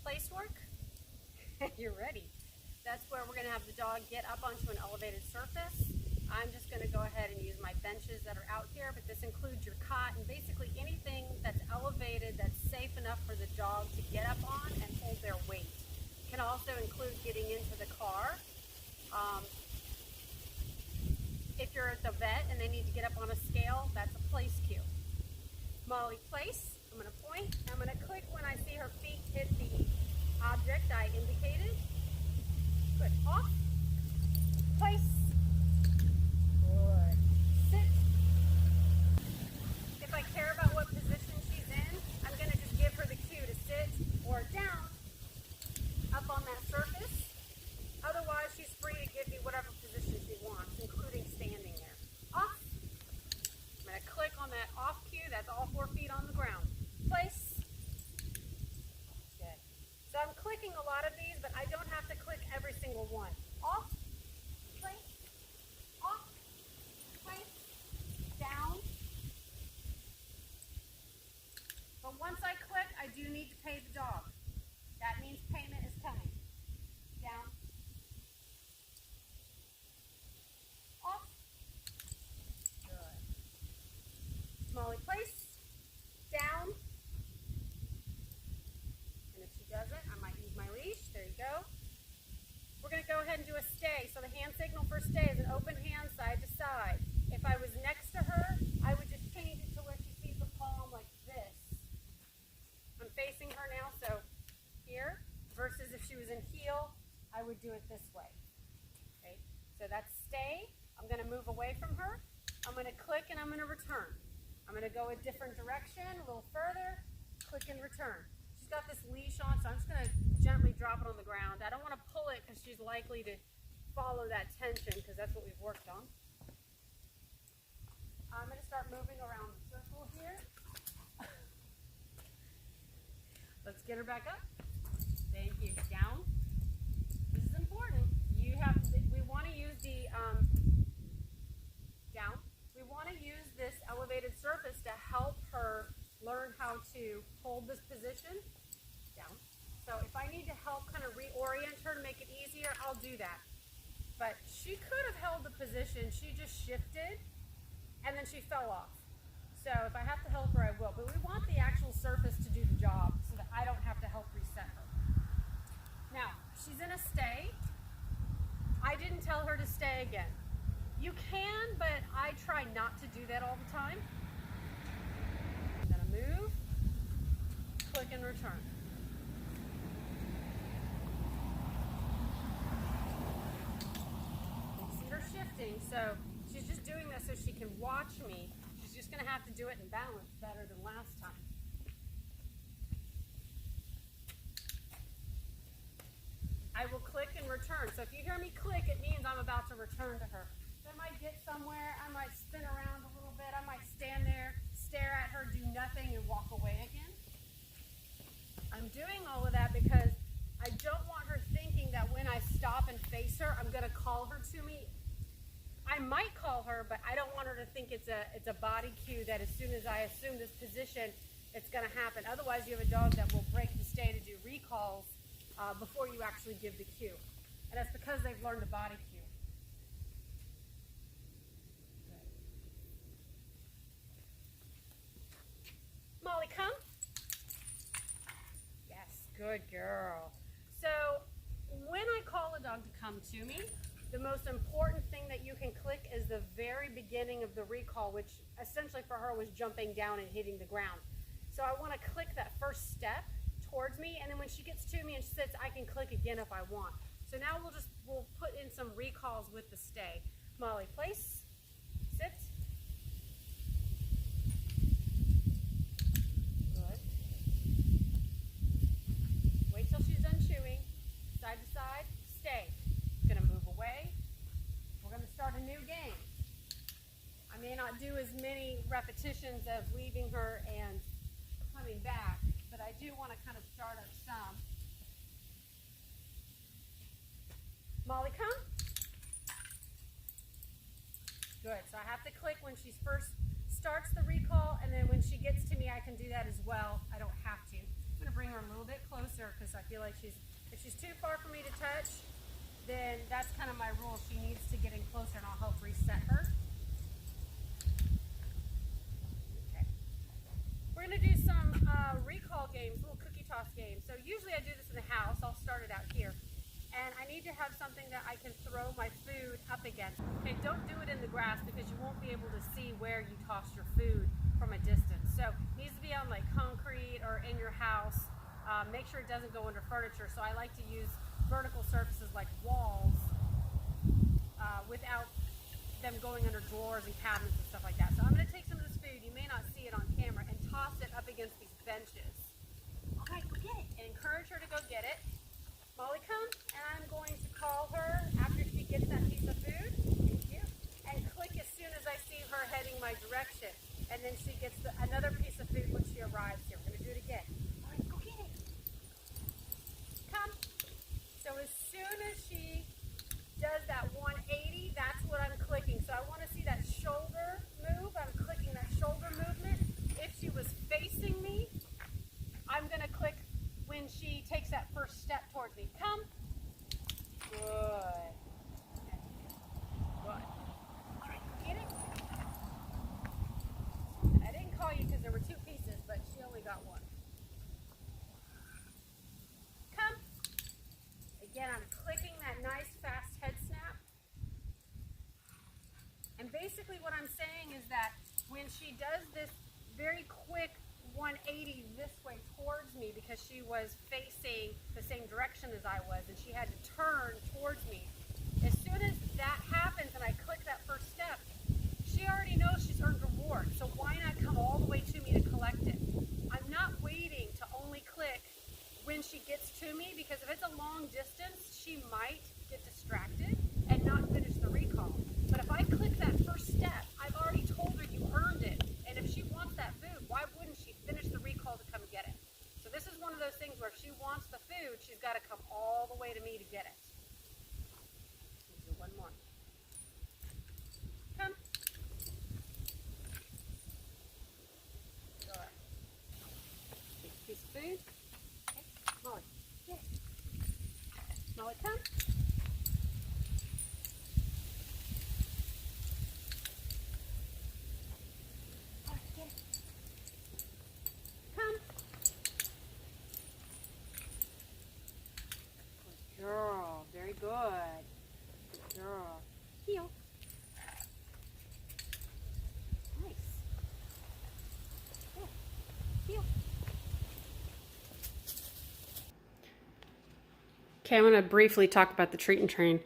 place work? You're ready. That's where we're going to have the dog get up onto an elevated surface. I'm just going to go ahead and use my benches that are out here, but this includes your cot and basically anything that's elevated that's safe enough for the dog to get up on and hold their weight. It can also include getting into the car. If you're at the vet and they need to get up on a scale, that's a place cue. Molly, place. I'm going to point. I'm going to click when I see her feet hit the object I indicated. Good. Off. Place. Good. Sit. If I care about what position she's in, I'm going to just give her the cue to sit or down up on that surface. Otherwise, she's free to give me whatever position she wants, including standing there. Off. I'm going to click on that off cue. That's all 4 feet on the ground. Place. Good. So I'm clicking a lot of these, but I don't have to click every single one. Off. Place. Off. Place. Down. But once I click, I do need to pay the dog. That means payment is coming. Down. Off. Good. Molly, place. Down. And if she doesn't, I might use my leash. There you go. We're going to go ahead and do a stay. So the hand signal for stay is an open hand side to side. If I was next to her, I would just change it to where she sees the palm like this. I'm facing her now, so here, versus if she was in heel, I would do it this way. Okay, so that's stay. I'm going to move away from her. I'm going to click and I'm going to return. I'm going to go a different direction, a little further, click and return. She's got this leash on, so I'm just going to gently drop it on the ground. I don't want to pull it because she's likely to follow that tension because that's what we've worked on. I'm going to start moving around the circle here. Let's get her back up. Thank you. Down. This is important. We want to use the down. We want to use this elevated surface to help her learn how to hold this position. Down. So if I need to help kind of reorient her to make it easier, I'll do that. But she could have held the position. She just shifted and then she fell off. So if I have to help her, I will. But we want the actual surface to do the job so that I don't have to help reset her. Now, she's in a stay. I didn't tell her to stay again. You can, but I try not to do that all the time. I'm going to move, click and return. You see her shifting, so she's just doing this so she can watch me. She's just going to have to do it in balance better than last time. I will click and return. So if you hear me click, it means I'm about to return to her. So I might get somewhere, I might spin around a little bit, I might stand there, stare at her, do nothing, and walk away again. I'm doing all of that because I don't want her thinking that when I stop and face her, I'm going to call her to me. I might call her, but I don't want her to think it's a body cue that as soon as I assume this position, it's going to happen. Otherwise, you have a dog that will break the stay to do recalls before you actually give the cue. And that's because they've learned the body cue. Good. Molly, come. Yes, good girl. So when I call a dog to come to me, the most important thing that you can click is the very beginning of the recall, which essentially for her was jumping down and hitting the ground. So I want to click that first step towards me, and then when she gets to me and sits, I can click again if I want. So now we'll put in some recalls with the stay. Molly, place, sit. Good. Wait till she's done chewing. Side to side, stay. Gonna move away. We're gonna start a new game. I may not do as many repetitions of leaving her and coming back, but I do want to kind of start our some. Molly, come. Good. So I have to click when she first starts the recall, and then when she gets to me, I can do that as well. I don't have to. I'm going to bring bring her a little bit closer because I feel like if she's too far for me to touch, then that's kind of my rule. She needs to get in closer and I'll help reset her. Okay. We're going to do some recall games, little cookie toss games. So usually I do this in the house. I'll start it out here. And I need to have something that I can throw my food up against. Okay, don't do it in the grass because you won't be able to see where you tossed your food from a distance. So it needs to be on like concrete or in your house. Make sure it doesn't go under furniture. So I like to use vertical surfaces like walls without them going under drawers and cabinets and stuff like that. So I'm going to take some of this food, you may not see it on camera, and toss it up against these benches. All right, go get it. And encourage her to go get it. Molly, come, and I'm going to call her after she gets that piece of food. Thank you. And click as soon as I see her heading my direction. And then she gets another piece of food when she arrives here. We're going to do it again. All right, go get it. Come. So as soon as she does that 180, that's what I'm clicking. So I want to see that shoulder move. I'm clicking that shoulder movement. If she was facing me, I'm going to click when she takes that first step towards me. Come. Good. Okay. Good. All right, get it. I didn't call you because there were two pieces, but she only got one. Come. Again, I'm clicking that nice fast head snap. And basically what I'm saying is that when she does this very quick 180 this way towards me because she was facing the same direction as I was and she had to turn towards me. As soon as that happens and I click that first step, she already knows she's earned reward. So why not come all the way to me to collect it? I'm not waiting to only click when she gets to me because if it's a long distance, she might get distracted and not finish the recall. But if I click that first step, I've already told her you earned it. And if she wants that food, why wouldn't she finish the recall to come get it? So this is one of those things where if she wants the food, she's got to come all the way to me to get it. Let's do one more. Come. Good. Take a piece of food. Okay. Molly, get it. Molly, come. Girl, very good. Good girl. Heel. Nice. Good. Heel. Okay, I'm going to briefly talk about the treat and train.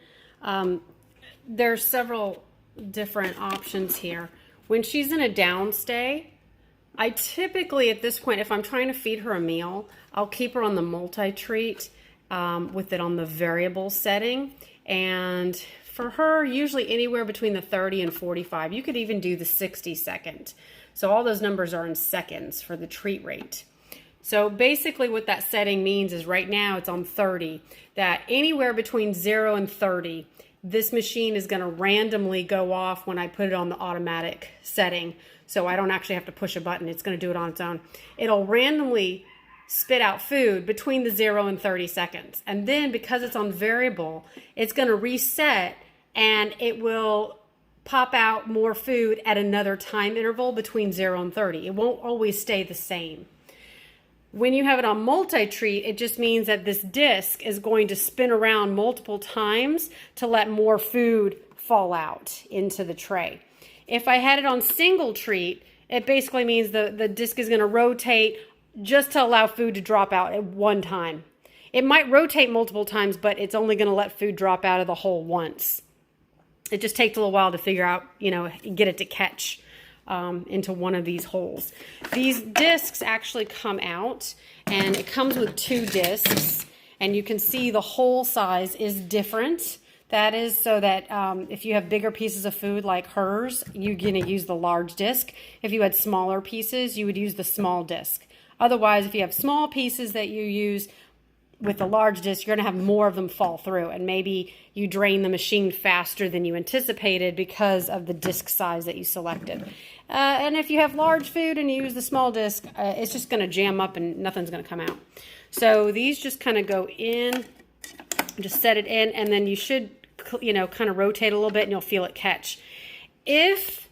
There's several different options here. When she's in a down stay, I typically at this point, if I'm trying to feed her a meal, I'll keep her on the multi-treat. With it on the variable setting, and for her usually anywhere between the 30 and 45. You could even do the 60 second. So all those numbers are in seconds for the treat rate. So basically what that setting means is right now it's on 30, that anywhere between 0 and 30, this machine is going to randomly go off when I put it on the automatic setting. So I don't actually have to push a button. It's going to do it on its own. It'll randomly spit out food between the 0 and 30 seconds. And then because it's on variable, it's going to reset and it will pop out more food at another time interval between 0 and 30. It won't always stay the same. When you have it on multi-treat, it just means that this disc is going to spin around multiple times to let more food fall out into the tray. If I had it on single treat, it basically means the disc is going to rotate just to allow food to drop out at one time. It might rotate multiple times, but it's only going to let food drop out of the hole once. It just takes a little while to figure out, get it to catch into one of these holes. These discs actually come out, and it comes with 2 discs, and you can see the hole size is different. That is so that if you have bigger pieces of food like hers, you're going to use the large disc. If you had smaller pieces, you would use the small disc. Otherwise, if you have small pieces that you use with the large disc, you're going to have more of them fall through, and maybe you drain the machine faster than you anticipated because of the disc size that you selected. And if you have large food and you use the small disc, it's just going to jam up and nothing's going to come out. So these just kind of go in, just set it in, and then you should, you know, kind of rotate a little bit and you'll feel it catch. If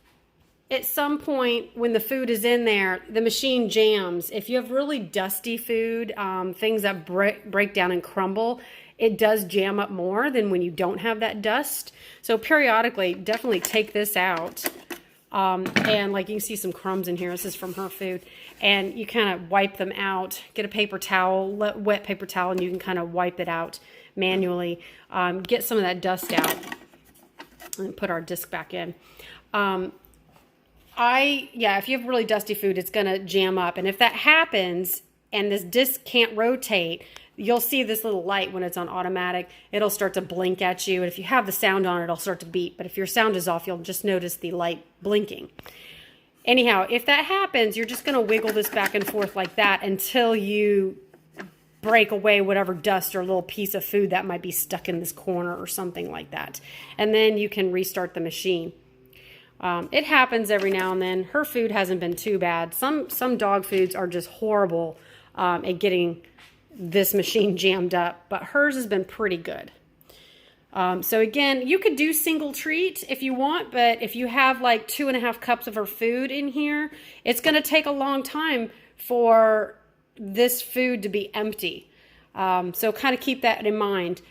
at some point when the food is in there, the machine jams, if you have really dusty food, things that break down and crumble, it does jam up more than when you don't have that dust. So periodically, definitely take this out. And like you can see some crumbs in here. This is from her food. And you kind of wipe them out. Get a paper towel, wet paper towel, and you can kind of wipe it out manually. Get some of that dust out. And put our disc back in. If you have really dusty food, it's going to jam up. And if that happens and this disc can't rotate, you'll see this little light when it's on automatic. It'll start to blink at you. And if you have the sound on, it'll start to beep. But if your sound is off, you'll just notice the light blinking. Anyhow, if that happens, you're just going to wiggle this back and forth like that until you break away whatever dust or little piece of food that might be stuck in this corner or something like that. And then you can restart the machine. It happens every now and then. Her food hasn't been too bad. Some dog foods are just horrible at getting this machine jammed up, but hers has been pretty good. So again, you could do single treat if you want, but if you have like 2.5 cups of her food in here, it's going to take a long time for this food to be empty. So kind of keep that in mind.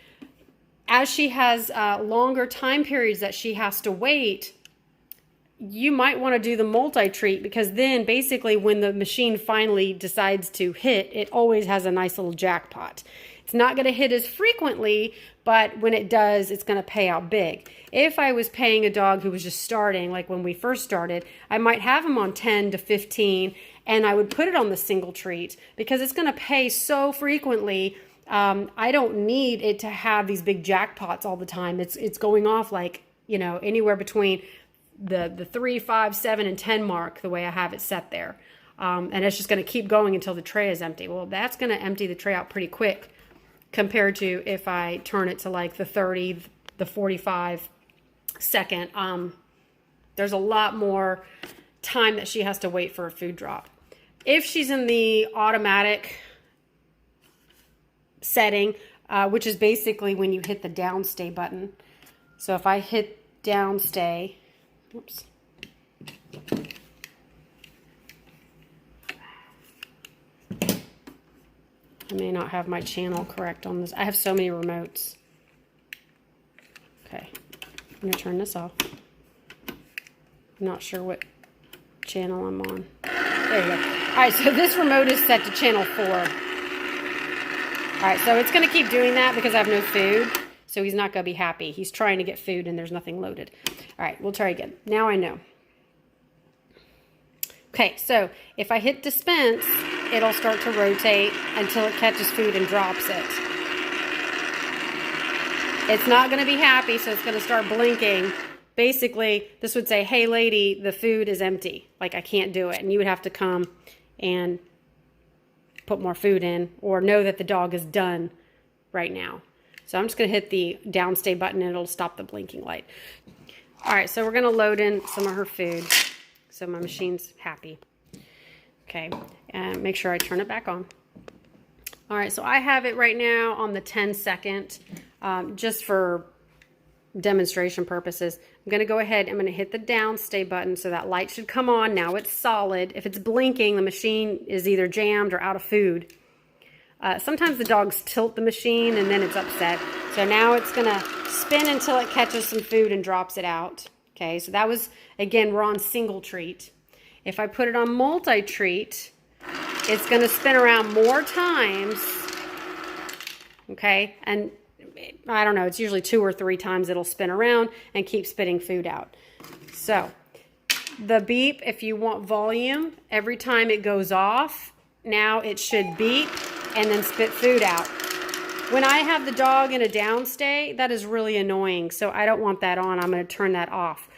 As she has longer time periods that she has to wait, you might want to do the multi-treat, because then basically when the machine finally decides to hit, it always has a nice little jackpot. It's not going to hit as frequently, but when it does, it's going to pay out big. If I was paying a dog who was just starting, like when we first started, I might have him on 10 to 15, and I would put it on the single treat because it's going to pay so frequently. I don't need it to have these big jackpots all the time. It's going off like, you know, anywhere between the 3, 5, 7, and 10 mark, the way I have it set there. And it's just going to keep going until the tray is empty. Well, that's going to empty the tray out pretty quick compared to if I turn it to like the 30, the 45 second. There's a lot more time that she has to wait for a food drop. If she's in the automatic setting, which is basically when you hit the downstay button. So if I hit downstay, oops. I may not have my channel correct on this. I have so many remotes. Okay, I'm going to turn this off. I'm not sure what channel I'm on. There you go. All right, so this remote is set to channel 4. All right, so it's going to keep doing that because I have no food. So he's not going to be happy. He's trying to get food and there's nothing loaded. All right, we'll try again. Now I know. Okay, so if I hit dispense, it'll start to rotate until it catches food and drops it. It's not going to be happy, so it's going to start blinking. Basically, this would say, hey lady, the food is empty. Like I can't do it. And you would have to come and put more food in or know that the dog is done right now. So I'm just going to hit the downstay button and it'll stop the blinking light. All right, so we're going to load in some of her food so my machine's happy. Okay, and make sure I turn it back on. All right, so I have it right now on the 10 second, just for demonstration purposes. I'm going to go ahead, I'm going to hit the downstay button so that light should come on. Now it's solid. If it's blinking, the machine is either jammed or out of food. Sometimes the dogs tilt the machine and then it's upset. So now it's going to spin until it catches some food and drops it out. Okay, so that was, again, we're on single treat. If I put it on multi-treat, it's going to spin around more times. Okay, and I don't know, it's usually 2 or 3 times it'll spin around and keep spitting food out. So the beep, if you want volume, every time it goes off, now it should beep and then spit food out. When I have the dog in a downstay, that is really annoying, so I don't want that on. I'm going to turn that off.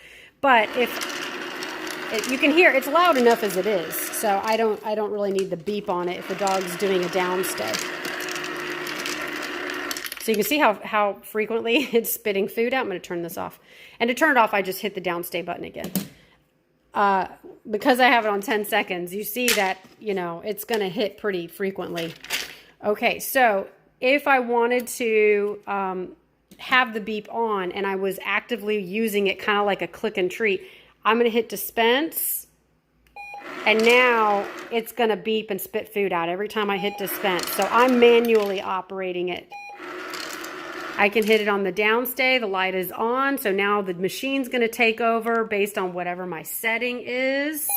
But you can hear, it's loud enough as it is, so I don't really need the beep on it if the dog's doing a downstay. So you can see how frequently it's spitting food out. I'm going to turn this off. And to turn it off, I just hit the downstay button again. because I have it on 10 seconds, you see that, it's going to hit pretty frequently. Okay, so if I wanted to have the beep on and I was actively using it kind of like a click and treat, I'm going to hit dispense, and now it's going to beep and spit food out every time I hit dispense. So I'm manually operating it. I can hit it on the downstay, the light is on, so now the machine's going to take over based on whatever my setting is.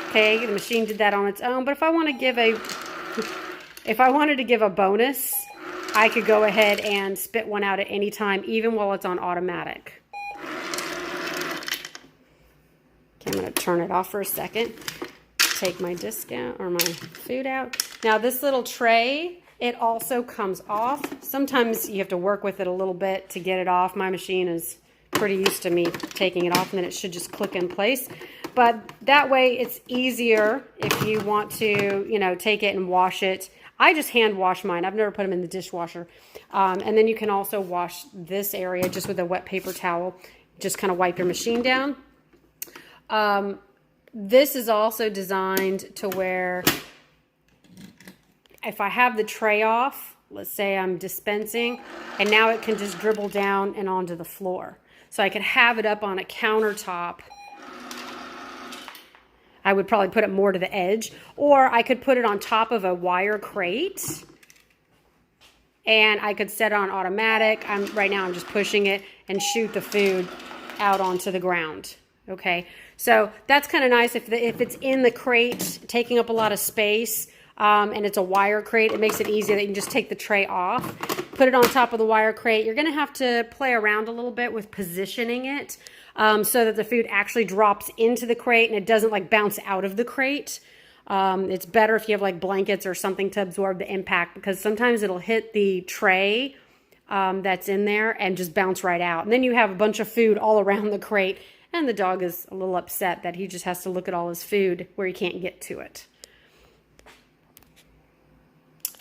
Okay, the machine did that on its own, but if I wanted to give a bonus, I could go ahead and spit one out at any time, even while it's on automatic. Okay, I'm going to turn it off for a second. Take my disc out, or my food out. Now this little tray, it also comes off. Sometimes you have to work with it a little bit to get it off. My machine is pretty used to me taking it off, and then it should just click in place. But that way it's easier if you want to, take it and wash it. I just hand wash mine. I've never put them in the dishwasher. And then you can also wash this area just with a wet paper towel. Just kind of wipe your machine down. This is also designed to where if I have the tray off, let's say I'm dispensing, and now it can just dribble down and onto the floor. So I could have it up on a countertop. I would probably put it more to the edge, or I could put it on top of a wire crate, and I could set it on automatic. Right now I'm just pushing it and shoot the food out onto the ground. Okay, so that's kind of nice if it's in the crate, taking up a lot of space, and it's a wire crate. It makes it easier that you can just take the tray off, put it on top of the wire crate. You're going to have to play around a little bit with positioning it so that the food actually drops into the crate and it doesn't like bounce out of the crate. It's better if you have like blankets or something to absorb the impact, because sometimes it'll hit the tray that's in there and just bounce right out. And then you have a bunch of food all around the crate, and the dog is a little upset that he just has to look at all his food where he can't get to it.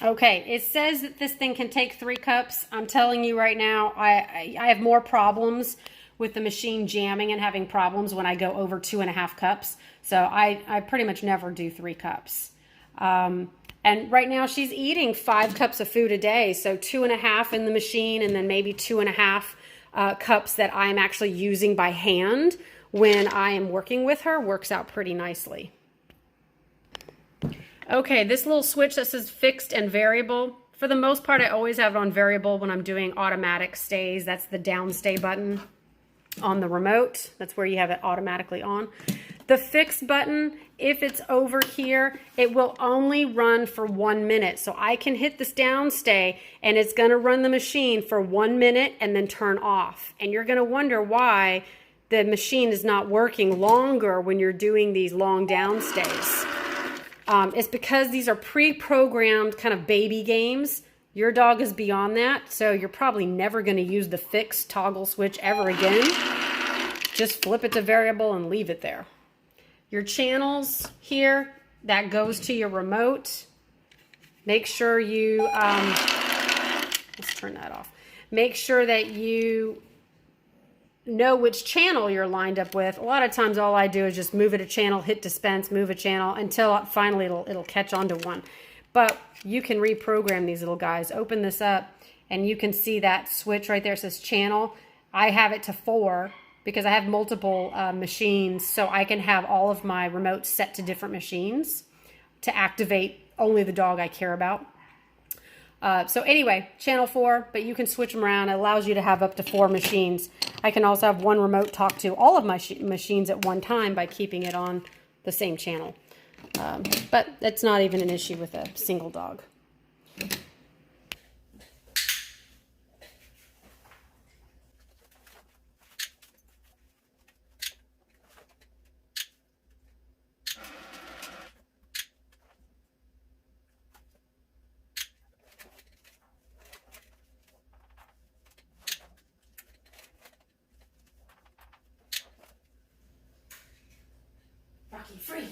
Okay, it says that this thing can take 3 cups. I'm telling you right now, I have more problems with the machine jamming and having problems when I go over 2.5 cups. So I pretty much never do 3 cups. And right now she's eating 5 cups of food a day. So 2.5 in the machine, and then maybe 2.5 cups that I'm actually using by hand when I am working with her works out pretty nicely. Okay, this little switch that says fixed and variable, for the most part, I always have it on variable when I'm doing automatic stays. That's the downstay button on the remote. That's where you have it automatically on. The fixed button, if it's over here, it will only run for 1 minute. So I can hit this downstay and it's going to run the machine for 1 minute and then turn off. And you're going to wonder why the machine is not working longer when you're doing these long downstays. It's because these are pre-programmed kind of baby games. Your dog is beyond that, so you're probably never going to use the fixed toggle switch ever again. Just flip it to variable and leave it there. Your channels here, that goes to your remote. Make sure you, let's turn that off. Make sure that you know which channel you're lined up with. A lot of times all I do is just move it a channel, hit dispense, move a channel until finally it'll catch on to one. But you can reprogram these little guys. Open this up and you can see that switch right there. It says channel. I have it to 4 because I have multiple machines, so I can have all of my remotes set to different machines to activate only the dog I care about. So anyway, channel 4, but you can switch them around. It allows you to have up to 4 machines. I can also have one remote talk to all of my machines at one time by keeping it on the same channel. But that's not even an issue with a single dog. Rocky, free.